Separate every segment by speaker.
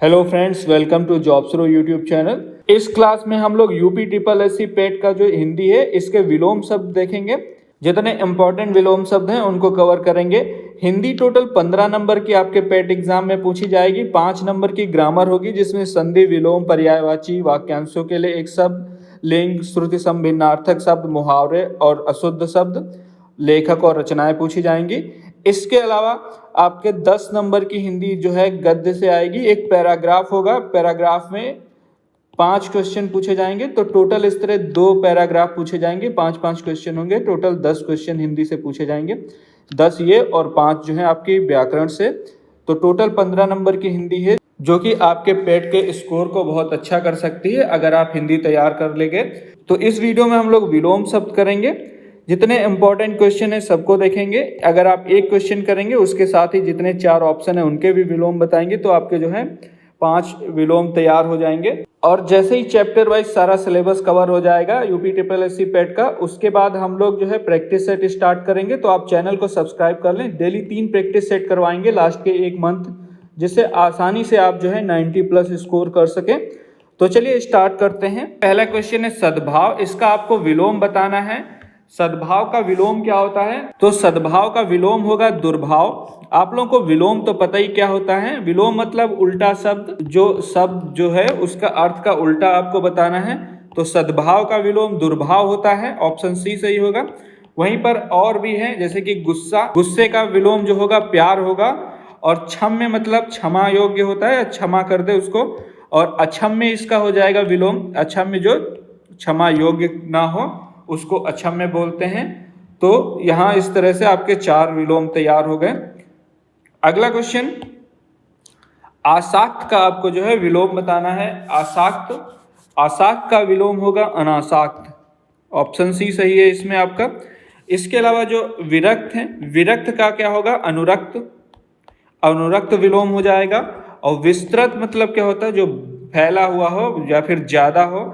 Speaker 1: Hello friends, welcome to जॉब्सरो YouTube channel. इस class में हम लोग UP triple S C PET का जो हिंदी है इसके विलोम शब्द देखेंगे। जितने इंपॉर्टेंट विलोम शब्द हैं उनको कवर करेंगे। हिंदी टोटल 15 नंबर की आपके पेट एग्जाम में पूछी जाएगी। 5 नंबर की ग्रामर होगी जिसमें संधि, विलोम, पर्यायवाची, वाक्यांशों के लिए एक शब्द, लिंग, श्रुति संभिन्नार्थक शब्द, मुहावरे और अशुद्ध शब्द, लेखक और रचनाएं पूछी जाएंगी। इसके अलावा आपके 10 नंबर की हिंदी जो है गद्य से आएगी। एक पैराग्राफ होगा, पैराग्राफ में 5 क्वेश्चन पूछे जाएंगे। तो टोटल इस तरह 2 पैराग्राफ पूछे जाएंगे, 5-5 क्वेश्चन होंगे। टोटल 10 क्वेश्चन हिंदी से पूछे जाएंगे, 10 ये और 5 जो है आपकी व्याकरण से। तो टोटल 15 नंबर की हिंदी है जो कि आपके पेट के स्कोर को बहुत अच्छा कर सकती है अगर आप हिंदी तैयार कर लेंगे। तो इस वीडियो में हम लोग विलोम शब्द करेंगे। जितने इंपॉर्टेंट क्वेश्चन है सबको देखेंगे। अगर आप एक क्वेश्चन करेंगे उसके साथ ही जितने 4 ऑप्शन है उनके भी विलोम बताएंगे, तो आपके जो है 5 विलोम तैयार हो जाएंगे। और जैसे ही चैप्टर वाइज सारा सिलेबस कवर हो जाएगा UP triple S C PET का, उसके बाद हम लोग जो है प्रैक्टिस सेट स्टार्ट करेंगे। तो आप चैनल को सब्सक्राइब कर लें। डेली 3 प्रैक्टिस सेट करवाएंगे लास्ट के 1 मंथ, जिससे आसानी से आप जो है 90+ स्कोर कर सकें। तो चलिए स्टार्ट करते हैं। पहला क्वेश्चन है सद्भाव। इसका आपको विलोम बताना है। सद्भाव का विलोम क्या होता है? तो सद्भाव का विलोम होगा दुर्भाव। आप लोगों को विलोम तो पता ही क्या होता है। विलोम मतलब उल्टा शब्द, जो शब्द जो है उसका अर्थ का उल्टा आपको बताना है। तो सद्भाव का विलोम दुर्भाव होता है, ऑप्शन सी सही होगा। वहीं पर और भी है, जैसे कि गुस्सा, गुस्से का विलोम जो होगा प्यार होगा। और क्षम्य मतलब क्षमा योग्य होता है, क्षमा कर दे उसको। और अक्षम्य इसका हो जाएगा विलोम। अक्षम्य जो क्षमा योग्य ना हो उसको अक्षम्य बोलते हैं। तो यहाँ इस तरह से आपके 4 विलोम तैयार हो गए। अगला क्वेश्चन, आसाक्त का आपको जो है विलोम बताना है। आसाक्त, आसाक्त का विलोम होगा अनासाक्त, ऑप्शन सी सही है इसमें आपका। इसके अलावा जो विरक्त है, विरक्त का क्या होगा? अनुरक्त, अनुरक्त विलोम हो जाएगा। और विस्तृत मतलब क्या होता है? जो फैला हुआ हो या फिर ज्यादा हो,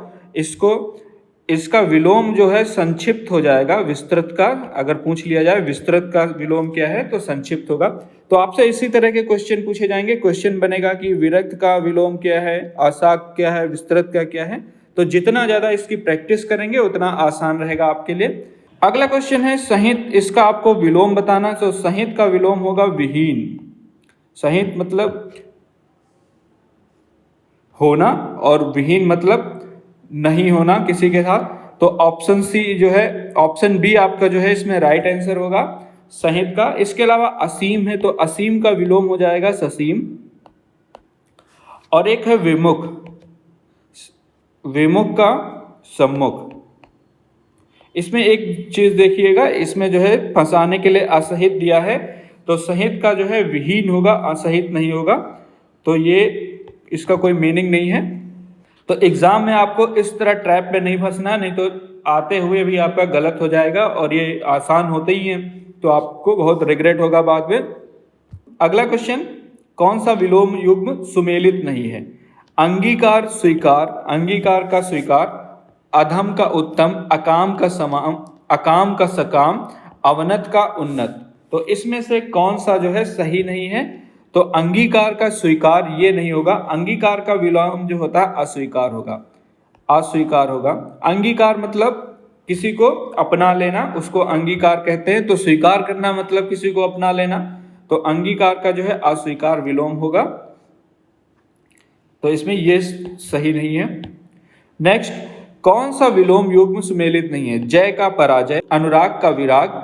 Speaker 1: इसका विलोम जो है संक्षिप्त हो जाएगा। विस्तृत का अगर पूछ लिया जाए विस्तृत का विलोम क्या है तो संक्षिप्त होगा। तो आपसे इसी तरह के क्वेश्चन पूछे जाएंगे। क्वेश्चन बनेगा कि विरक्त का विलोम क्या है, आसाक्त क्या है, विस्तृत का क्या है। तो जितना ज्यादा इसकी प्रैक्टिस करेंगे उतना आसान रहेगा आपके लिए। अगला क्वेश्चन है संहित। इसका आपको विलोम बताना। तो संहित का विलोम होगा विहीन। संहित मतलब होना और विहीन मतलब नहीं होना किसी के साथ। तो ऑप्शन सी जो है, ऑप्शन बी आपका जो है इसमें राइट आंसर होगा संहित का। इसके अलावा असीम है, तो असीम का विलोम हो जाएगा ससीम। और एक है विमुख, विमुख का सम्मुख। इसमें एक चीज देखिएगा, इसमें जो है फंसाने के लिए असहित दिया है। तो सहित का जो है विहीन होगा, असहित नहीं होगा। तो ये इसका कोई मीनिंग नहीं है। तो एग्जाम में आपको इस तरह ट्रैप में नहीं फंसना, नहीं तो आते हुए भी आपका गलत हो जाएगा। और ये आसान होते ही हैं तो आपको बहुत रिग्रेट होगा बाद में। अगला क्वेश्चन, कौन सा विलोम युग्म सुमेलित नहीं है? अंगीकार स्वीकार, अंगीकार का स्वीकार, अधम का उत्तम, अकाम का समाम, अकाम का सकाम, अवनत का उन्नत। तो इसमें से कौन सा जो है सही नहीं है? तो अंगीकार का स्वीकार ये नहीं होगा। अंगीकार का विलोम जो होता है अस्वीकार होगा, अस्वीकार होगा। अंगीकार मतलब किसी को अपना लेना, उसको अंगीकार कहते हैं। तो स्वीकार करना मतलब किसी को अपना लेना। तो अंगीकार का जो है अस्वीकार विलोम होगा। तो इसमें ये सही नहीं है। नेक्स्ट, कौन सा विलोम युग्म सुमेलित नहीं है? जय का पराजय, अनुराग का विराग,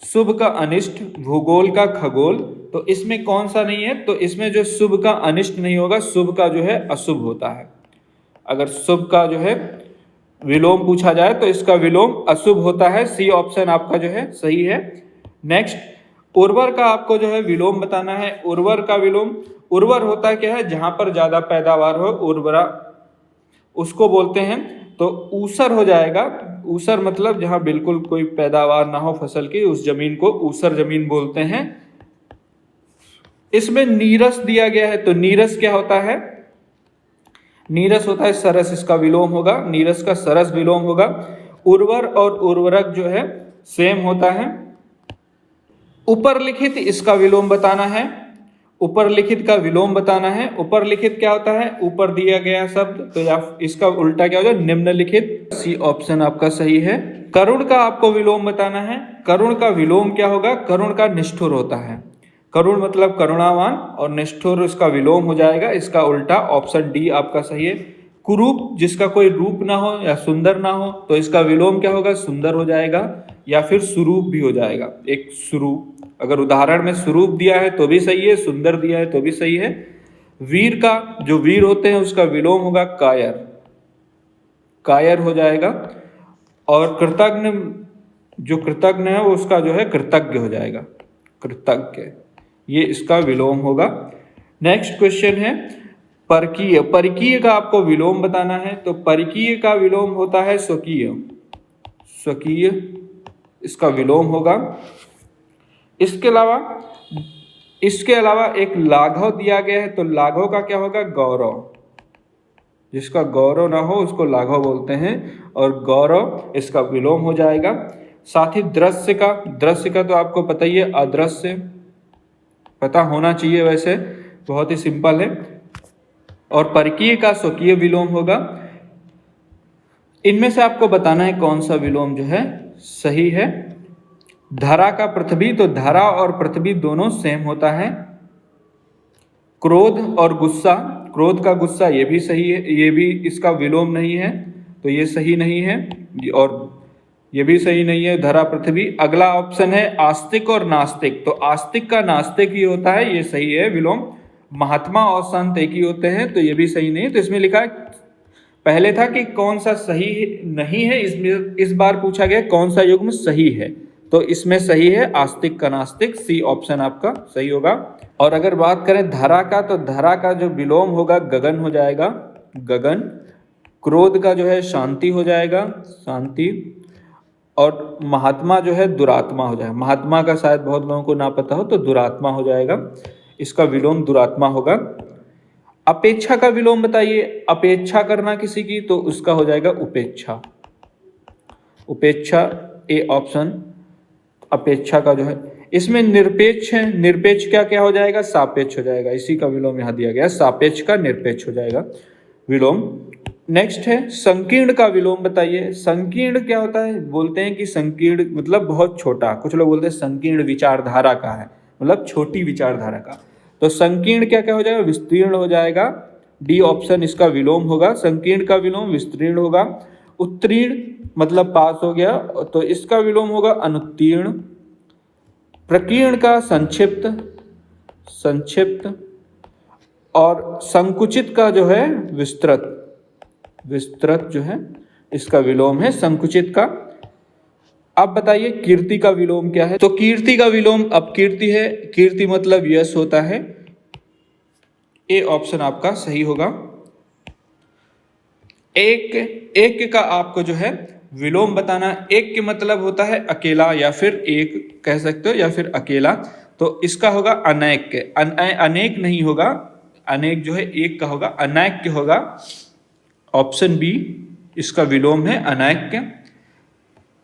Speaker 1: शुभ का अनिष्ट, भूगोल का खगोल। तो इसमें कौन सा नहीं है? तो इसमें जो शुभ का अनिष्ट नहीं होगा, शुभ का जो है अशुभ होता है। अगर शुभ का जो है विलोम पूछा जाए तो इसका विलोम अशुभ होता है। सी ऑप्शन आपका जो है सही है। नेक्स्ट, उर्वर का आपको जो है विलोम बताना है। उर्वर का विलोम, उर्वर होता है क्या है? जहां पर ज्यादा पैदावार हो, उर्वरा उसको बोलते हैं। तो ऊसर हो जाएगा। ऊसर मतलब जहां बिल्कुल कोई पैदावार ना हो फसल की, उस जमीन को ऊसर जमीन बोलते हैं। इसमें नीरस दिया गया है। तो नीरस क्या होता है? नीरस होता है सरस, इसका विलोम होगा। नीरस का सरस विलोम होगा। उर्वर और उर्वरक जो है सेम होता है। ऊपर लिखित इसका विलोम बताना है। ऊपर लिखित का विलोम बताना है। ऊपर लिखित क्या होता है? ऊपर दिया गया शब्द, तो या इसका उल्टा क्या हो जाए? निम्नलिखित। सी ऑप्शन आपका सही है। करुण का आपको विलोम बताना है। करुण का विलोम क्या होगा? करुण का निष्ठुर होता है। करुण मतलब करुणावान और निष्ठुर इसका विलोम हो जाएगा। इसका उल्टा ऑप्शन डी आपका सही है। कुरूप जिसका कोई रूप ना हो या सुंदर ना हो, तो इसका विलोम क्या होगा? सुंदर हो जाएगा या फिर सुरूप भी हो जाएगा। एक सुरूप, अगर उदाहरण में सुरूप दिया है तो भी सही है, सुंदर दिया है तो भी सही है। वीर का, जो वीर होते हैं उसका विलोम होगा कायर, कायर हो जाएगा। और कृतज्ञ, जो कृतज्ञ है उसका जो है कृतज्ञ हो जाएगा, कृतज्ञ, ये इसका विलोम होगा। नेक्स्ट क्वेश्चन है परकीय। परकीय का आपको विलोम बताना है। तो परकीय का विलोम होता है स्वकीय, स्वकीय इसका विलोम होगा। इसके अलावा एक लाघव दिया गया है, तो लाघव का क्या होगा? गौरव। जिसका गौरव ना हो उसको लाघव बोलते हैं, और गौरव इसका विलोम हो जाएगा। साथ ही दृश्य का तो आपको पता ही है, अदृश्य, पता होना चाहिए वैसे, बहुत ही सिंपल है। और परकीय का स्वकीय विलोम होगा। इनमें से आपको बताना है कौन सा विलोम जो है सही है। धरा का पृथ्वी, तो धरा और पृथ्वी दोनों सेम होता है। क्रोध और गुस्सा, क्रोध का गुस्सा ये भी सही है, ये भी इसका विलोम नहीं है, तो ये सही नहीं है, और ये भी सही नहीं है धरा पृथ्वी। अगला ऑप्शन है आस्तिक और नास्तिक, तो आस्तिक का नास्तिक ही होता है, ये सही है विलोम। महात्मा और संत एक ही होते हैं, तो ये भी सही नहीं है। तो इसमें लिखा है, पहले था कि कौन सा सही नहीं है, इसमें इस बार पूछा गया कौन सा युग्म सही है, तो इसमें सही है आस्तिक का नास्तिक, सी ऑप्शन आपका सही होगा। और अगर बात करें धरा का, तो धरा का जो विलोम होगा गगन हो जाएगा, गगन। क्रोध का जो है शांति हो जाएगा, शांति। और महात्मा जो है दुरात्मा हो जाएगा। महात्मा का शायद बहुत लोगों को ना पता हो, तो दुरात्मा हो जाएगा, इसका विलोम दुरात्मा होगा। अपेक्षा का विलोम बताइए। अपेक्षा करना किसी की, तो उसका हो जाएगा उपेक्षा, उपेक्षा, ए ऑप्शन अपेक्षा का जो है। इसमें निरपेक्ष है, निरपेक्ष क्या क्या हो जाएगा? सापेक्ष हो जाएगा, इसी का विलोम यहाँ दिया गया, सापेक्ष का निरपेक्ष हो जाएगा विलोम। नेक्स्ट है संकीर्ण का विलोम बताइए। संकीर्ण क्या होता है? बोलते हैं कि संकीर्ण मतलब बहुत छोटा, कुछ लोग बोलते हैं संकीर्ण विचारधारा का है, मतलब छोटी विचारधारा का। तो संकीर्ण क्या क्या हो जाएगा? विस्तीर्ण हो जाएगा, डी ऑप्शन इसका विलोम होगा। संकीर्ण का विलोम विस्तीर्ण होगा। उत्तीर्ण मतलब पास हो गया, तो इसका विलोम होगा अनुत्तीर्ण। प्रकीर्ण का संक्षिप्त, संक्षिप्त। और संकुचित का जो है विस्तृत, विस्तृत जो है इसका विलोम है संकुचित का। अब बताइए कीर्ति का विलोम क्या है? तो कीर्ति का विलोम अपकीर्ति है, कीर्ति मतलब यश होता है, ए ऑप्शन आपका सही होगा। एक का आपको जो है विलोम बताना। एक के मतलब होता है अकेला, या फिर एक कह सकते हो, या फिर अकेला, तो इसका होगा अनैक्य। अनेक नहीं होगा, अनेक जो है एक का होगा, अनैक्य होगा, ऑप्शन बी इसका विलोम है अनैक्य।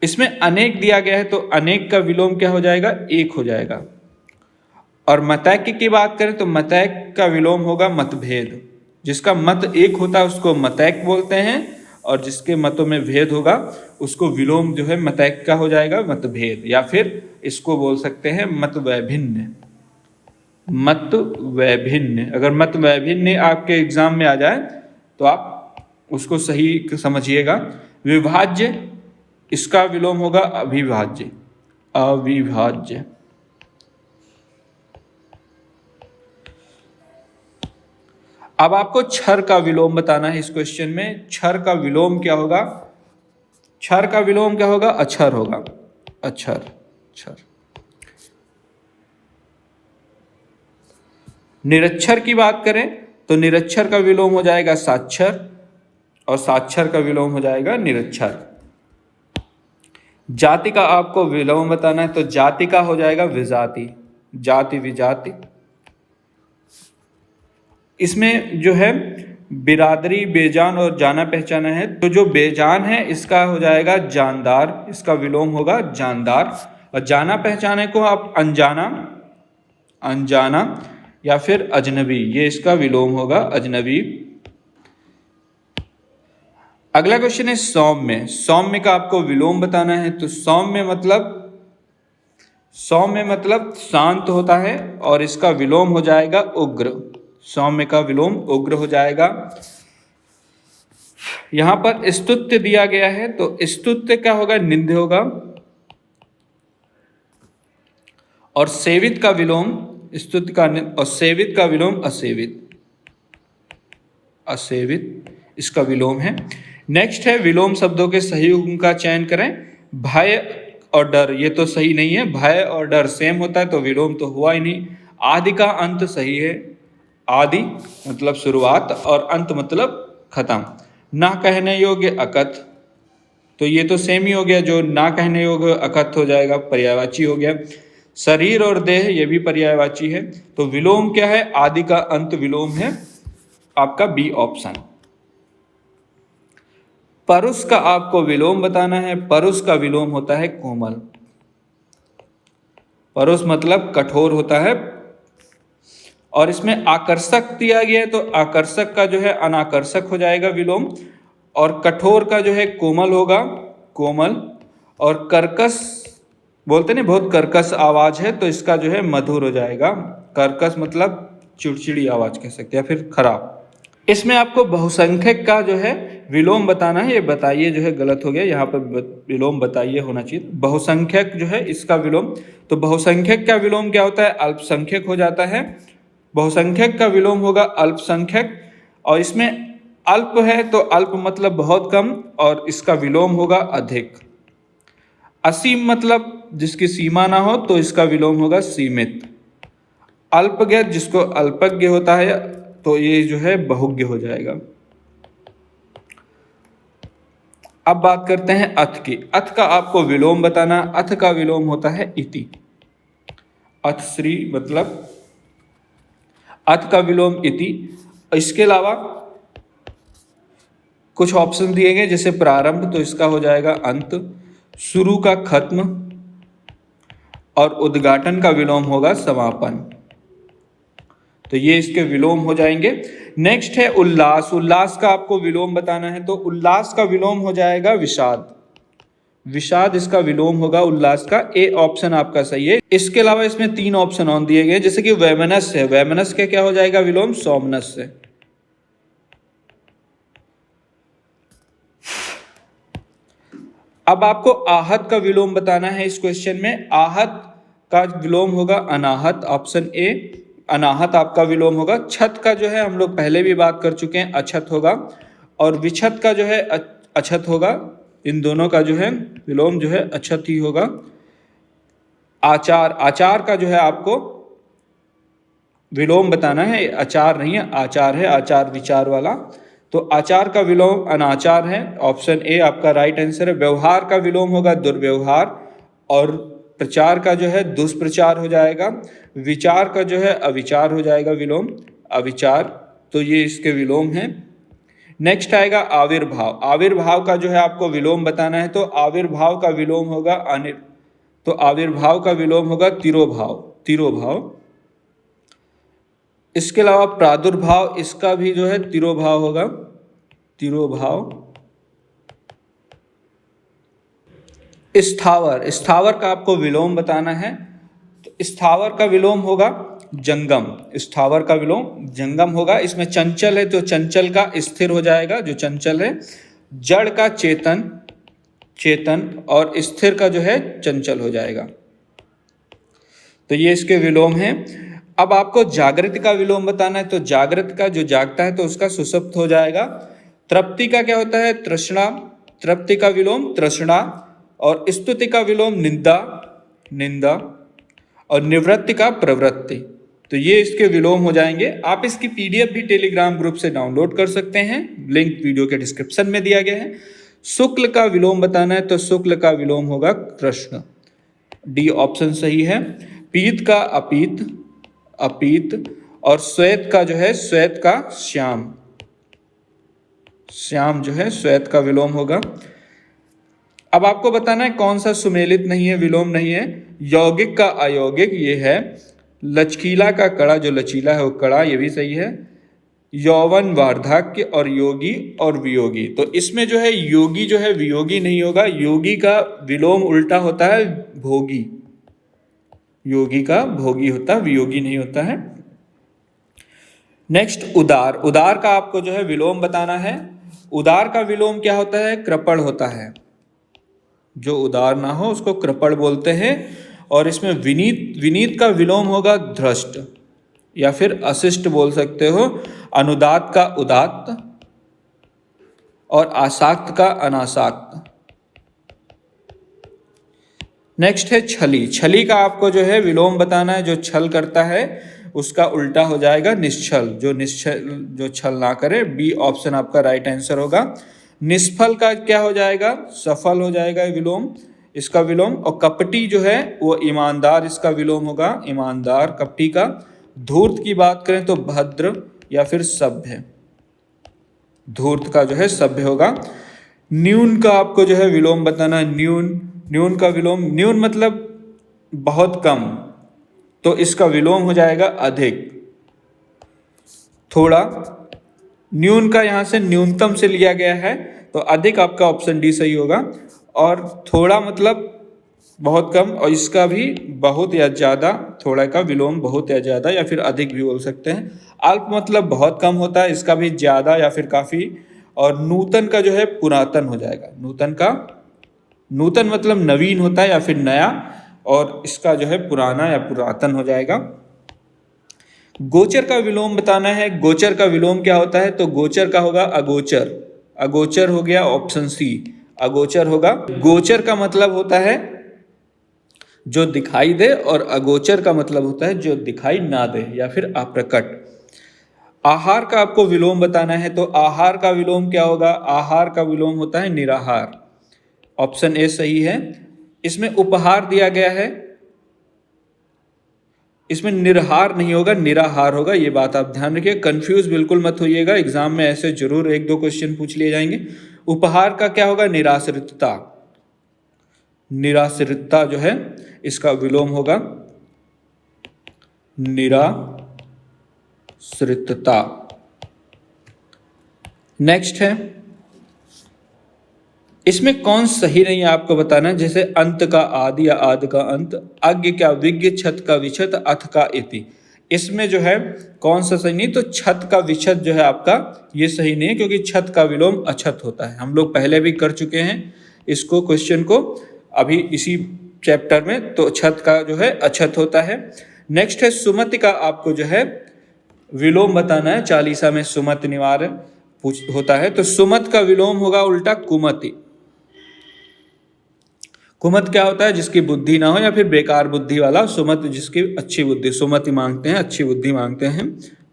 Speaker 1: इसमें अनेक दिया गया है, तो अनेक का विलोम क्या हो जाएगा? एक हो जाएगा। और मतैक्य की बात करें तो मतैक्य का विलोम होगा मतभेद। जिसका मत एक होता है उसको मतैक्य बोलते हैं, और जिसके मतों में भेद होगा उसको विलोम जो है मतैक्य का हो जाएगा, मतभेद। या फिर इसको बोल सकते हैं मत वैभिन्न, मत वैभिन्न। अगर मत वैभिन्न आपके एग्जाम में आ जाए तो आप उसको सही समझिएगा। विभाज्य, इसका विलोम होगा अविभाज्य, अविभाज्य। अब आपको क्षर का विलोम बताना है इस क्वेश्चन में। क्षर का विलोम क्या होगा? क्षर का विलोम क्या होगा? अक्षर होगा, अक्षर, क्षर। निरक्षर की बात करें तो निरक्षर का विलोम हो जाएगा साक्षर, और साक्षर का विलोम हो जाएगा निरक्षर। जाति का आपको विलोम बताना है, तो जाति का हो जाएगा विजाति, जाति विजाति। इसमें जो है बिरादरी, बेजान और जाना पहचाना है, तो जो बेजान है इसका हो जाएगा जानदार, इसका विलोम होगा जानदार। और जाना पहचाने को आप अनजाना, अनजाना। या फिर अजनबी, ये इसका विलोम होगा अजनबी। अगला क्वेश्चन है सौम्य। सौम्य का आपको विलोम बताना है, तो सौम्य मतलब शांत होता है और इसका विलोम हो जाएगा उग्र। सौम्य का विलोम उग्र हो जाएगा। यहां पर स्तुत्य दिया गया है, तो स्तुत्य क्या होगा, निंद्य होगा। और सेवित का विलोम, स्तुत्य का और सेवित का विलोम असेवित। असेवित इसका विलोम है। नेक्स्ट है विलोम शब्दों के सही युग्म का चयन करें। भय और डर, ये तो सही नहीं है, भय और डर सेम होता है तो विलोम तो हुआ ही नहीं। आदि का अंत सही है, आदि मतलब शुरुआत और अंत मतलब खत्म। ना कहने योग्य अकथ, तो ये तो सेम ही हो गया, जो ना कहने योग्य अकथ हो जाएगा, पर्यायवाची हो गया। शरीर और देह, ये भी पर्यायवाची है। तो विलोम क्या है, आदि का अंत विलोम है आपका बी ऑप्शन। परुष का आपको विलोम बताना है। परुष का विलोम होता है कोमल। परुष मतलब कठोर होता है। और इसमें आकर्षक दिया गया है, तो आकर्षक का जो है अनाकर्षक हो जाएगा विलोम। और कठोर का जो है कोमल होगा, कोमल। और कर्कश बोलते नहीं, बहुत कर्कश आवाज है, तो इसका जो है मधुर हो जाएगा। कर्कश मतलब चिड़चिड़ी आवाज कह सकते हैं, फिर खराब। इसमें आपको बहुसंख्यक का जो है विलोम बताना है। ये बताइए जो है गलत हो गया, यहाँ पर विलोम बताइए होना चाहिए। बहुसंख्यक जो है इसका विलोम, तो बहुसंख्यक का विलोम क्या होता है, अल्पसंख्यक हो जाता है। बहुसंख्यक का विलोम होगा अल्पसंख्यक। और इसमें अल्प है तो अल्प मतलब बहुत कम, और इसका विलोम होगा अधिक। असीम मतलब जिसकी सीमा ना हो, तो इसका विलोम होगा सीमित। अल्पज्ञ जिसको अल्पज्ञ होता है, तो ये जो है बहुज्ञ हो जाएगा। अब बात करते हैं अथ की। अथ का आपको विलोम बताना। अथ का विलोम होता है इति। अथ श्री मतलब अथ का विलोम इति। इसके अलावा कुछ ऑप्शन दिए गए, जैसे प्रारंभ, तो इसका हो जाएगा अंत। शुरू का खत्म। और उद्घाटन का विलोम होगा समापन। तो ये इसके विलोम हो जाएंगे। नेक्स्ट है उल्लास। उल्लास का आपको विलोम बताना है, तो उल्लास का विलोम हो जाएगा विषाद। विषाद इसका विलोम होगा उल्लास का। ए ऑप्शन आपका सही है। इसके अलावा इसमें 3 ऑप्शन और दिए गए, जैसे कि वैमनस्य है। वैमनस्य का क्या हो जाएगा विलोम, सोमनस्य। अब आपको आहत का विलोम बताना है इस क्वेश्चन में। आहत का विलोम होगा अनाहत, ऑप्शन ए। अनाहत आपका विलोम होगा। छत का जो है हम लोग पहले भी बात कर चुके हैं, अछत होगा। और विछत का जो है अछत होगा। इन दोनों का जो है विलोम जो है अछत ही होगा। आचार, आचार का जो है आपको विलोम बताना है। आचार नहीं है, आचार है, आचार विचार वाला। तो आचार का विलोम अनाचार है, ऑप्शन ए आपका राइट आंसर है। व्यवहार का विलोम होगा दुर्व्यवहार। और प्रचार का जो है दुष्प्रचार हो जाएगा। विचार का जो है अविचार हो जाएगा विलोम, अविचार। तो ये इसके विलोम हैं। नेक्स्ट आएगा आविर्भाव। आविर्भाव का जो है आपको विलोम बताना है, तो आविर्भाव का विलोम होगा तो आविर्भाव का विलोम होगा तिरोभाव, तिरोभाव। इसके अलावा प्रादुर्भाव, इसका भी जो है तिरोभाव होगा, तिरोभाव। स्थावर, स्थावर का आपको विलोम बताना है, तो स्थावर का विलोम होगा जंगम। स्थावर का विलोम जंगम होगा। इसमें चंचल है तो चंचल का स्थिर हो जाएगा, जो चंचल है। जड़ का चेतन, चेतन। और स्थिर का जो है चंचल हो जाएगा। तो ये इसके विलोम हैं। अब आपको जागृत का विलोम बताना है, तो जागृत का जो जागता है तो उसका सुषुप्त हो जाएगा। तृप्ति का क्या होता है, तृष्णा। तृप्ति का विलोम तृष्णा। और स्तुति का विलोम निंदा, निंदा। और निवृत्ति का प्रवृत्ति। तो ये इसके विलोम हो जाएंगे। आप इसकी पीडीएफ भी टेलीग्राम ग्रुप से डाउनलोड कर सकते हैं, लिंक वीडियो के डिस्क्रिप्शन में दिया गया है। शुक्ल का विलोम बताना है, तो शुक्ल का विलोम होगा कृष्ण, डी ऑप्शन सही है। पीत का अपीत, अपीत। और श्वेत का जो है श्वेत का श्याम, श्याम जो है श्वेत का विलोम होगा। अब आपको बताना है कौन सा सुमेलित नहीं है, विलोम नहीं है। यौगिक का अयौगिक ये है। लचकीला का कड़ा, जो लचीला है वो कड़ा, ये भी सही है। यौवन, वार्धक्य और योगी और वियोगी। तो इसमें जो है योगी जो है वियोगी नहीं होगा, योगी का विलोम उल्टा होता है भोगी, योगी का भोगी होता है, वियोगी नहीं होता है। नेक्स्ट उदार, उदार का आपको जो है विलोम बताना है। उदार का विलोम क्या होता है? कृपण होता है। जो उदार ना हो उसको कृपण बोलते हैं। और इसमें विनीत, विनीत का विलोम होगा धृष्ट या फिर अशिष्ट बोल सकते हो। अनुदात का उदात्त और आसाक्त का अनासाक्त। नेक्स्ट है छली, छली का आपको जो है विलोम बताना है। जो छल करता है उसका उल्टा हो जाएगा निश्छल, जो छल ना करे। बी ऑप्शन आपका राइट आंसर होगा। निष्फल का क्या हो जाएगा? सफल हो जाएगा विलोम, इसका विलोम। और कपटी जो है वो ईमानदार, इसका विलोम होगा ईमानदार, कपटी का। धूर्त की बात करें तो भद्र या फिर सभ्य, धूर्त का जो है सभ्य होगा। न्यून का आपको जो है विलोम बताना है। न्यून, न्यून का विलोम, न्यून मतलब बहुत कम, तो इसका विलोम हो जाएगा अधिक। थोड़ा, न्यून का यहाँ से न्यूनतम से लिया गया है, तो अधिक आपका ऑप्शन डी सही होगा। और थोड़ा मतलब बहुत कम, और इसका भी बहुत या ज़्यादा, थोड़ा का विलोम बहुत या ज़्यादा या फिर अधिक भी बोल सकते हैं। अल्प मतलब बहुत कम होता है, इसका भी ज़्यादा या फिर काफ़ी। और नूतन का जो है पुरातन हो जाएगा, नूतन का, नूतन मतलब नवीन होता है या फिर नया, और इसका जो है पुराना या पुरातन हो जाएगा। गोचर का विलोम बताना है। गोचर का विलोम क्या होता है? तो गोचर का होगा अगोचर, अगोचर हो गया ऑप्शन सी, अगोचर होगा। गोचर का मतलब होता है जो दिखाई दे, और अगोचर का मतलब होता है जो दिखाई ना दे या फिर अप्रकट। आहार का आपको विलोम बताना है, तो आहार का विलोम क्या होगा? आहार का विलोम होता है निराहार, ऑप्शन ए सही है। इसमें उपहार दिया गया है, इसमें निर्हार नहीं होगा, निराहार होगा, ये बात आप ध्यान रखिए, कंफ्यूज बिल्कुल मत होइएगा, एग्जाम में ऐसे जरूर एक दो क्वेश्चन पूछ लिए जाएंगे। उपहार का क्या होगा? निराश्रितता, निराश्रितता जो है इसका विलोम होगा निराश्रितता। नेक्स्ट है, इसमें कौन सही नहीं है आपको बताना है। जैसे अंत का आदि या आदि का अंत, अज्ञ का विज्ञ, छत का विछत, अथ का इति। इसमें जो है कौन सा सही नहीं? तो छत का विछत जो है आपका ये सही नहीं है, क्योंकि छत का विलोम अछत होता है। हम लोग पहले भी कर चुके हैं इसको, क्वेश्चन को, अभी इसी चैप्टर में। तो छत का जो है अछत होता है। नेक्स्ट है सुमति का आपको जो है विलोम बताना है। चालीसा में सुमति निवार होता है, तो सुमत का विलोम होगा उल्टा कुमति। कुमत क्या होता है? जिसकी बुद्धि ना हो या फिर बेकार बुद्धि वाला। सुमत जिसकी अच्छी बुद्धि, सुमति मांगते हैं, अच्छी बुद्धि मांगते हैं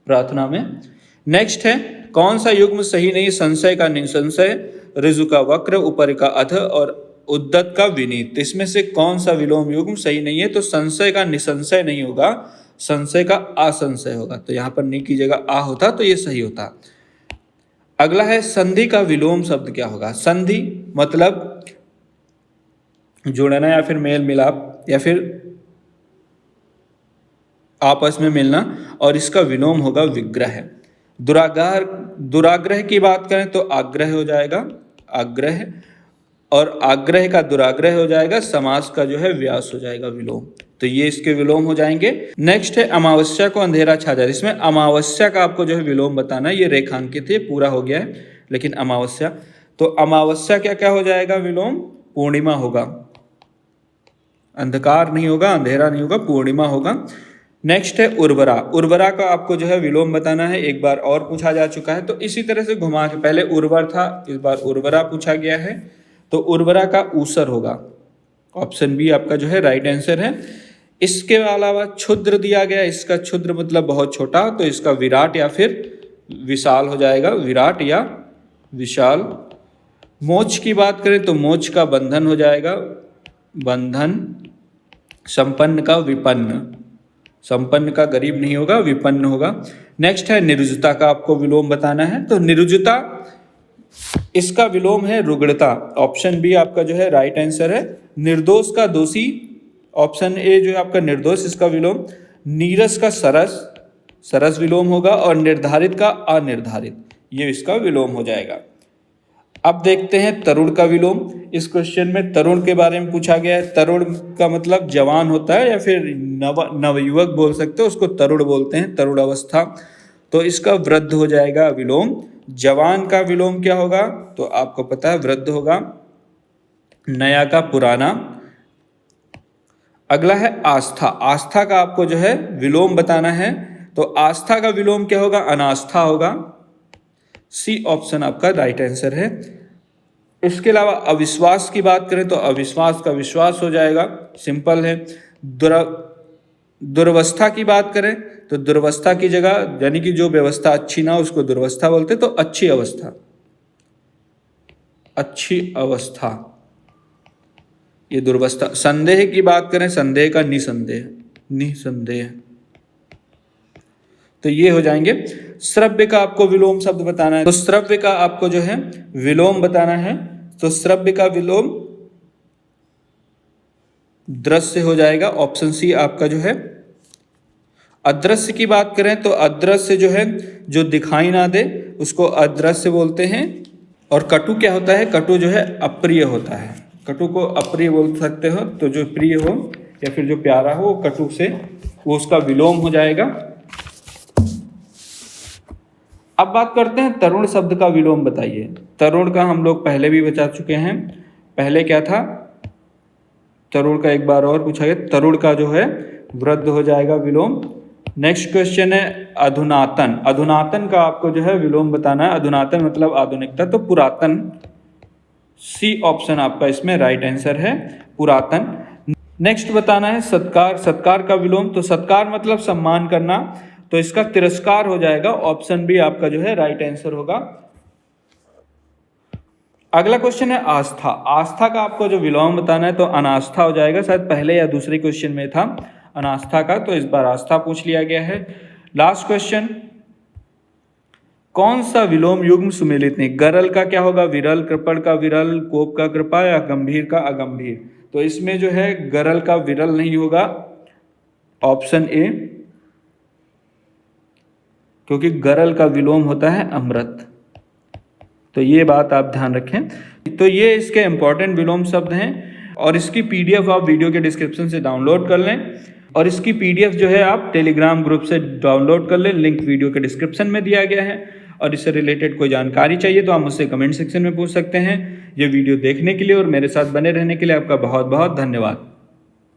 Speaker 1: प्रार्थना में। नेक्स्ट है, कौन सा युग्म सही नहीं? संशय का निसंशय, ऋजु का वक्र, ऊपर का अध और उद्दत का विनीत। इसमें से कौन सा विलोम युग्म सही नहीं है? तो संशय का निसंशय नहीं होगा, संशय का असंशय होगा। तो यहाँ पर नहीं कीजिएगा, आ होता तो ये सही होता। अगला है संधि का विलोम शब्द क्या होगा? संधि मतलब जुड़ना या फिर मेल मिलाप या फिर आपस में मिलना, और इसका विलोम होगा विग्रह। दुराग्रह, दुराग्रह की बात करें तो आग्रह हो जाएगा, आग्रह, और आग्रह का दुराग्रह हो जाएगा, समास का जो है व्यास हो जाएगा विलोम। तो ये इसके विलोम हो जाएंगे। नेक्स्ट है अमावस्या को अंधेरा छा जाए। इसमें अमावस्या का आपको जो है विलोम बताना है। ये रेखांकित है, पूरा हो गया है, लेकिन अमावस्या, तो अमावस्या क्या क्या हो जाएगा विलोम? पूर्णिमा होगा, अंधकार नहीं होगा, अंधेरा नहीं होगा, पूर्णिमा होगा। नेक्स्ट है उर्वरा। उर्वरा का आपको जो है विलोम बताना है, एक बार और पूछा जा चुका है, तो इसी तरह से घुमा के, पहले उर्वर था, इस बार उर्वरा पूछा गया है, तो उर्वरा का ऊसर होगा, ऑप्शन बी आपका जो है राइट आंसर है। इसके अलावा क्षुद्र दिया गया, इसका क्षुद्र मतलब बहुत छोटा, तो इसका विराट या फिर विशाल हो जाएगा, विराट या विशाल। मोक्ष की बात करें तो मोक्ष का बंधन हो जाएगा, बंधन। संपन्न का विपन्न, संपन्न का गरीब नहीं होगा, विपन्न होगा। नेक्स्ट है निरुजता का आपको विलोम बताना है, तो निरुजता इसका विलोम है रुग्णता, ऑप्शन बी आपका जो है राइट आंसर है। निर्दोष का दोषी, ऑप्शन ए जो है आपका निर्दोष, इसका विलोम। नीरस का सरस, सरस विलोम होगा, और निर्धारित का अनिर्धारित, ये इसका विलोम हो जाएगा। अब देखते हैं तरुण का विलोम। इस क्वेश्चन में तरुण के बारे में पूछा गया है। तरुण का मतलब जवान होता है या फिर नवयुवक बोल सकते हो, उसको तरुण बोलते हैं, तरुण अवस्था। तो इसका वृद्ध हो जाएगा विलोम। जवान का विलोम क्या होगा, तो आपको पता है वृद्ध होगा। नया का पुराना। अगला है आस्था। आस्था का आपको जो है विलोम बताना है, तो आस्था का विलोम क्या होगा, अनास्था होगा। सी ऑप्शन आपका राइट आंसर है। इसके अलावा अविश्वास की बात करें तो अविश्वास का विश्वास हो जाएगा, सिंपल है। दुर्वस्था की बात करें तो दुर्वस्था की जगह, यानी कि जो व्यवस्था अच्छी ना उसको दुर्वस्था बोलते, तो अच्छी अवस्था, अच्छी अवस्था, ये दुर्वस्था। संदेह की बात करें, संदेह का निसंदेह, निसंदेह, तो ये हो जाएंगे। श्रव्य का आपको विलोम शब्द बताना है, तो श्रव्य का आपको जो है विलोम बताना है, तो श्रव्य का विलोम दृश्य हो जाएगा, ऑप्शन सी आपका जो है। अदृश्य की बात करें तो अदृश्य जो है, जो दिखाई ना दे उसको अदृश्य बोलते हैं। और कटु क्या होता है, कटु जो है अप्रिय होता है, कटु को अप्रिय बोल सकते हो, तो जो प्रिय हो या फिर जो प्यारा हो कटु से, वो उसका विलोम हो जाएगा। अब बात करते हैं तरुण शब्द का विलोम बताइए। तरुण का हम लोग पहले भी बता चुके हैं, पहले क्या था, तरुण का एक बार और पूछा गया। तरुण का जो है वृद्ध हो जाएगा विलोम। नेक्स्ट क्वेश्चन है अधुनातन। अधुनातन का आपको जो है विलोम बताना है। अधुनातन मतलब आधुनिकता, तो पुरातन, सी ऑप्शन आपका इसमें राइट आंसर है, पुरातन। नेक्स्ट बताना है सत्कार। सत्कार का विलोम, तो सत्कार मतलब सम्मान करना, तो इसका तिरस्कार हो जाएगा, ऑप्शन बी आपका जो है राइट आंसर होगा। अगला क्वेश्चन है आस्था। आस्था का आपको जो विलोम बताना है तो अनास्था हो जाएगा, शायद पहले या दूसरे क्वेश्चन में था अनास्था का, तो इस बार आस्था पूछ लिया गया है। लास्ट क्वेश्चन, कौन सा विलोम युग्म सुमेलित नहीं। गरल का क्या होगा, विरल, कृपण का विरल, कोप का कृपा, या गंभीर का अगंभीर, तो इसमें जो है गरल का विरल नहीं होगा, ऑप्शन ए, क्योंकि गरल का विलोम होता है अमृत, तो ये बात आप ध्यान रखें। तो ये इसके इंपॉर्टेंट विलोम शब्द हैं, और इसकी पीडीएफ आप वीडियो के डिस्क्रिप्शन से डाउनलोड कर लें, और इसकी पीडीएफ जो है आप टेलीग्राम ग्रुप से डाउनलोड कर लें, लिंक वीडियो के डिस्क्रिप्शन में दिया गया है। और इससे रिलेटेड कोई जानकारी चाहिए तो आप मुझसे कमेंट सेक्शन में पूछ सकते हैं। ये वीडियो देखने के लिए और मेरे साथ बने रहने के लिए आपका बहुत बहुत धन्यवाद।